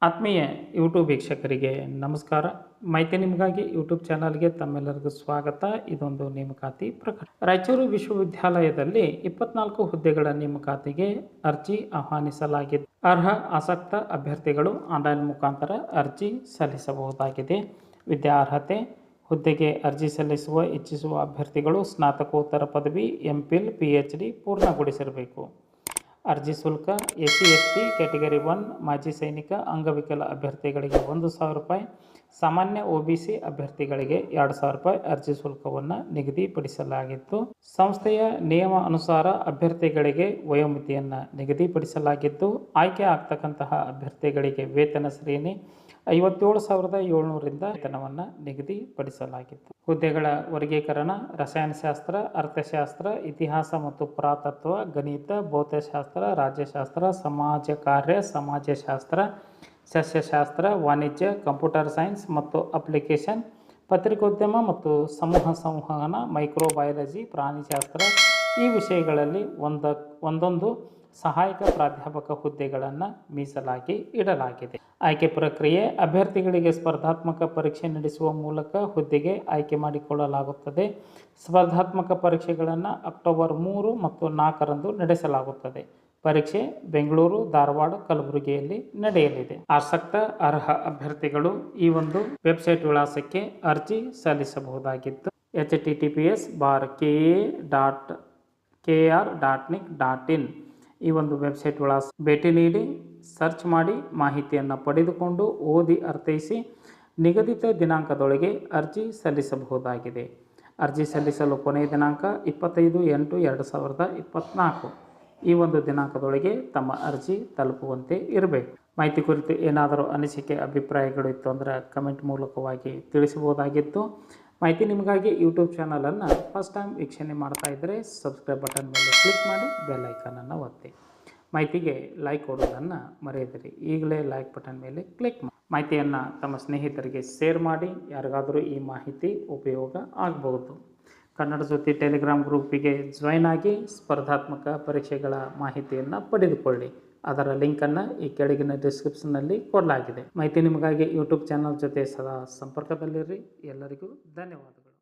ಆತ್ಮೀಯ ಯೂಟ್ಯೂಬ್ ವೀಕ್ಷಕರಿಗೆ ನಮಸ್ಕಾರ. ಮಾಹಿತಿ ನಿಮಗಾಗಿ ಯೂಟ್ಯೂಬ್ ಚಾನಲ್ಗೆ ತಮ್ಮೆಲ್ಲರಿಗೂ ಸ್ವಾಗತ. ಇದೊಂದು ನೇಮಕಾತಿ ಪ್ರಕರಣ. ರಾಯಚೂರು ವಿಶ್ವವಿದ್ಯಾಲಯದಲ್ಲಿ 24 ಹುದ್ದೆಗಳ ನೇಮಕಾತಿಗೆ ಅರ್ಜಿ ಆಹ್ವಾನಿಸಲಾಗಿದ್ದು, ಅರ್ಹ ಆಸಕ್ತ ಅಭ್ಯರ್ಥಿಗಳು ಆನ್ಲೈನ್ ಮುಖಾಂತರ ಅರ್ಜಿ ಸಲ್ಲಿಸಬಹುದಾಗಿದೆ. ವಿದ್ಯಾರ್ಹತೆ: ಹುದ್ದೆಗೆ ಅರ್ಜಿ ಸಲ್ಲಿಸುವ ಇಚ್ಛಿಸುವ ಅಭ್ಯರ್ಥಿಗಳು ಸ್ನಾತಕೋತ್ತರ ಪದವಿ, ಎಂಫಿಲ್, ಪಿಎಚ್ಡಿ ಪೂರ್ಣಗೊಳಿಸಿರಬೇಕು. ಅರ್ಜಿ ಶುಲ್ಕ: SC ST ಕ್ಯಾಟಗರಿ 1 ಮಾಜಿ ಸೈನಿಕ ಅಂಗವಿಕಲ ಅಭ್ಯರ್ಥಿಗಳಿಗೆ 1,000 ರೂಪಾಯಿ, ಸಾಮಾನ್ಯ OBC ಅಭ್ಯರ್ಥಿಗಳಿಗೆ 2,000 ರೂಪಾಯಿ ಅರ್ಜಿ ಶುಲ್ಕವನ್ನು ನಿಗದಿಪಡಿಸಲಾಗಿತ್ತು. ಸಂಸ್ಥೆಯ ನಿಯಮ ಅನುಸಾರ ಅಭ್ಯರ್ಥಿಗಳಿಗೆ ವಯೋಮಿತಿಯನ್ನು ನಿಗದಿಪಡಿಸಲಾಗಿದ್ದು, ಆಯ್ಕೆ ಆಗ್ತಕ್ಕಂತಹ ಅಭ್ಯರ್ಥಿಗಳಿಗೆ ವೇತನ ಶ್ರೇಣಿ 57,700 ರಿಂದ ವೇತನವನ್ನು ನಿಗದಿಪಡಿಸಲಾಗಿತ್ತು. ಹುದ್ದೆಗಳ ವರ್ಗೀಕರಣ: ರಸಾಯನಶಾಸ್ತ್ರ, ಅರ್ಥಶಾಸ್ತ್ರ, ಇತಿಹಾಸ ಮತ್ತು ಪುರಾತತ್ವ, ಗಣಿತ, ಭೌತಶಾಸ್ತ್ರ, ರಾಜ್ಯಶಾಸ್ತ್ರ, ಸಮಾಜ ಕಾರ್ಯ, ಸಮಾಜಶಾಸ್ತ್ರ, ಸಸ್ಯಶಾಸ್ತ್ರ, ವಾಣಿಜ್ಯ, ಕಂಪ್ಯೂಟರ್ ಸೈನ್ಸ್ ಮತ್ತು ಅಪ್ಲಿಕೇಶನ್, ಪತ್ರಿಕೋದ್ಯಮ ಮತ್ತು ಸಮೂಹ ಸಂವಹನ, ಮೈಕ್ರೋಬಯಾಲಜಿ, ಪ್ರಾಣಿಶಾಸ್ತ್ರ ಈ ವಿಷಯಗಳಲ್ಲಿ ಒಂದೊಂದು ಸಹಾಯಕ ಪ್ರಾಧ್ಯಾಪಕ ಹುದ್ದೆಗಳನ್ನು ಮೀಸಲಾಗಿ ಇಡಲಾಗಿದೆ. ಆಯ್ಕೆ ಪ್ರಕ್ರಿಯೆ: ಅಭ್ಯರ್ಥಿಗಳಿಗೆ ಸ್ಪರ್ಧಾತ್ಮಕ ಪರೀಕ್ಷೆ ನಡೆಸುವ ಮೂಲಕ ಹುದ್ದೆಗೆ ಆಯ್ಕೆ ಮಾಡಿಕೊಳ್ಳಲಾಗುತ್ತದೆ. ಸ್ಪರ್ಧಾತ್ಮಕ ಪರೀಕ್ಷೆಗಳನ್ನು ಅಕ್ಟೋಬರ್ 3 ಮತ್ತು 4 ರಂದು ನಡೆಸಲಾಗುತ್ತದೆ. ಪರೀಕ್ಷೆ ಬೆಂಗಳೂರು, ಧಾರವಾಡ, ಕಲಬುರಗಿಯಲ್ಲಿ ನಡೆಯಲಿದೆ. ಆಸಕ್ತ ಅರ್ಹ ಅಭ್ಯರ್ಥಿಗಳು ಈ ಒಂದು ವೆಬ್ಸೈಟ್ ವಿಳಾಸಕ್ಕೆ ಅರ್ಜಿ ಸಲ್ಲಿಸಬಹುದಾಗಿದ್ದು, https://kar.nic.in ಈ ಒಂದು ವೆಬ್ಸೈಟ್ ವಿಳಾಸ ಭೇಟಿ ನೀಡಿ ಸರ್ಚ್ ಮಾಡಿ ಮಾಹಿತಿಯನ್ನು ಪಡೆದುಕೊಂಡು ಓದಿ ಅರ್ಥೈಸಿ ನಿಗದಿತ ದಿನಾಂಕದೊಳಗೆ ಅರ್ಜಿ ಸಲ್ಲಿಸಬಹುದಾಗಿದೆ. ಅರ್ಜಿ ಸಲ್ಲಿಸಲು ಕೊನೆಯ ದಿನಾಂಕ 25/8/2024 ಈ ಒಂದು ದಿನಾಂಕದೊಳಗೆ ತಮ್ಮ ಅರ್ಜಿ ತಲುಪುವಂತೆ ಇರಬೇಕು. ಮಾಹಿತಿ ಕುರಿತು ಏನಾದರೂ ಅನಿಸಿಕೆ ಅಭಿಪ್ರಾಯಗಳು ಇತ್ತು ಅಂದರೆ ಕಮೆಂಟ್ ಮೂಲಕವಾಗಿ ತಿಳಿಸಬಹುದಾಗಿತ್ತು. ಮಾಹಿತಿ ನಿಮಗಾಗಿ ಯೂಟ್ಯೂಬ್ ಚಾನಲನ್ನು ಫಸ್ಟ್ ಟೈಮ್ ವೀಕ್ಷಣೆ ಮಾಡ್ತಾ ಇದ್ದರೆ ಸಬ್ಸ್ಕ್ರೈಬ್ ಬಟನ್ ಮೇಲೆ ಕ್ಲಿಕ್ ಮಾಡಿ ಬೆಲ್ ಐಕಾನನ್ನು ಒತ್ತಿ. ಮಾಹಿತಿಗೆ ಲೈಕ್ ಕೊಡೋದನ್ನು ಮರೆಯದಿರಿ. ಈಗಲೇ ಲೈಕ್ ಬಟನ್ ಮೇಲೆ ಕ್ಲಿಕ್ ಮಾಡಿ ಮಾಹಿತಿಯನ್ನು ತಮ್ಮ ಸ್ನೇಹಿತರಿಗೆ ಶೇರ್ ಮಾಡಿ. ಯಾರಿಗಾದರೂ ಈ ಮಾಹಿತಿ ಉಪಯೋಗ ಆಗಬಹುದು. ಕನ್ನಡ ಜ್ಯೋತಿ ಟೆಲಿಗ್ರಾಮ್ ಗ್ರೂಪಿಗೆ ಜಾಯ್ನ್ ಆಗಿ ಸ್ಪರ್ಧಾತ್ಮಕ ಪರೀಕ್ಷೆಗಳ ಮಾಹಿತಿಯನ್ನು ಪಡೆದುಕೊಳ್ಳಿ. ಅದರ ಲಿಂಕನ್ನು ಈ ಕೆಳಗಿನ ಡಿಸ್ಕ್ರಿಪ್ಷನ್ನಲ್ಲಿ ಕೊಡಲಾಗಿದೆ. ಮಾಹಿತಿ ನಿಮಗಾಗಿ ಯೂಟ್ಯೂಬ್ ಚಾನಲ್ ಜೊತೆ ಸದಾ ಸಂಪರ್ಕದಲ್ಲಿರಿ. ಎಲ್ಲರಿಗೂ ಧನ್ಯವಾದಗಳು.